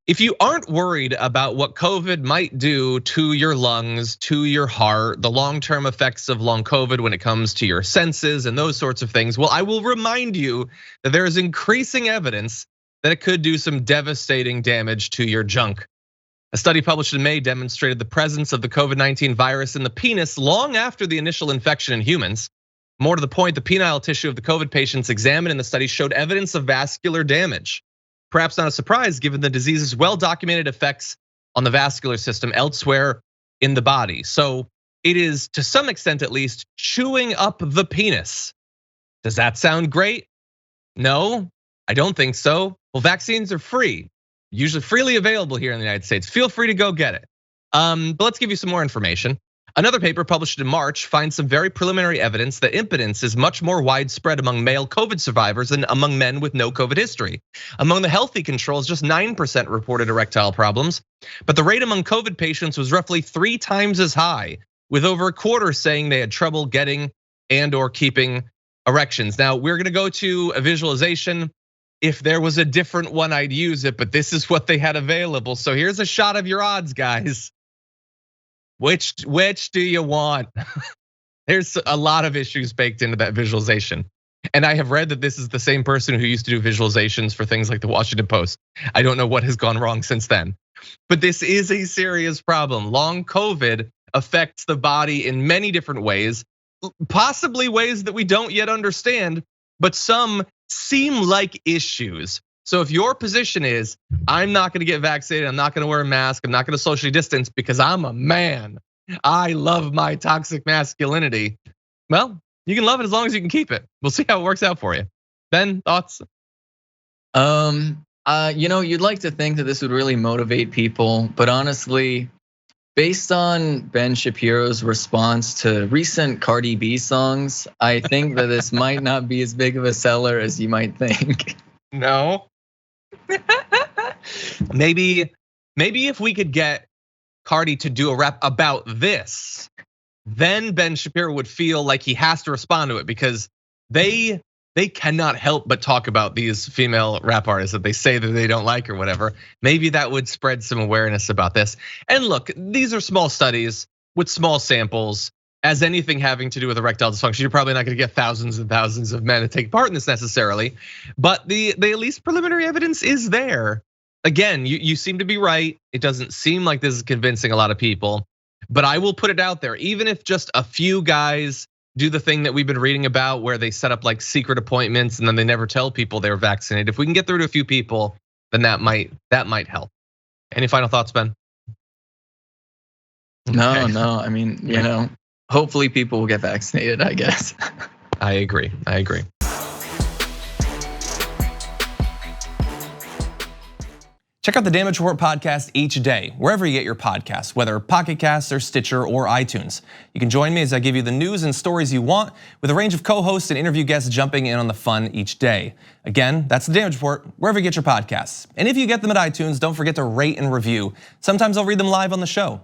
If you aren't worried about what COVID might do to your lungs, to your heart, the long-term effects of long COVID when it comes to your senses and those sorts of things, well, I will remind you that there is increasing evidence that it could do some devastating damage to your junk. A study published in May demonstrated the presence of the COVID-19 virus in the penis long after the initial infection in humans. More to the point, the penile tissue of the COVID patients examined in the study showed evidence of vascular damage. Perhaps not a surprise given the disease's well-documented effects on the vascular system elsewhere in the body. So it is, to some extent at least, chewing up the penis. Does that sound great? No, I don't think so. Well, vaccines are free, usually freely available here in the United States. Feel free to go get it. But let's give you some more information. Another paper published in March finds some very preliminary evidence that impotence is much more widespread among male COVID survivors than among men with no COVID history. Among the healthy controls, just 9% reported erectile problems, but the rate among COVID patients was roughly 3 times as high, with over a quarter saying they had trouble getting and or keeping erections. Now, we're gonna go to a visualization. If there was a different one, I'd use it, but this is what they had available. So here's a shot of your odds, guys. Which do you want? There's a lot of issues baked into that visualization. And I have read that this is the same person who used to do visualizations for things like the Washington Post. I don't know what has gone wrong since then. But this is a serious problem. Long COVID affects the body in many different ways, possibly ways that we don't yet understand, but some seem like issues. So if your position is, I'm not gonna get vaccinated, I'm not gonna wear a mask, I'm not gonna socially distance because I'm a man, I love my toxic masculinity. Well, you can love it as long as you can keep it. We'll see how it works out for you. Ben, thoughts? You'd like to think that this would really motivate people, but honestly, based on Ben Shapiro's response to recent Cardi B songs, I think that this might not be as big of a seller as you might think. No. Maybe if we could get Cardi to do a rap about this, then Ben Shapiro would feel like he has to respond to it because they cannot help but talk about these female rap artists that they say that they don't like or whatever. Maybe that would spread some awareness about this. And look, these are small studies with small samples. As anything having to do with erectile dysfunction, you're probably not gonna get thousands and thousands of men to take part in this necessarily, but the at least preliminary evidence is there. Again, you seem to be right. It doesn't seem like this is convincing a lot of people, but I will put it out there. Even if just a few guys do the thing that we've been reading about where they set up like secret appointments and then they never tell people they're vaccinated. If we can get through to a few people, then that might help. Any final thoughts, Ben? No, I mean, hopefully people will get vaccinated, I guess. I agree. Check out the Damage Report podcast each day, wherever you get your podcasts, whether Pocket Casts or Stitcher or iTunes. You can join me as I give you the news and stories you want, with a range of co-hosts and interview guests jumping in on the fun each day. Again, that's the Damage Report, wherever you get your podcasts. And if you get them at iTunes, don't forget to rate and review. Sometimes I'll read them live on the show.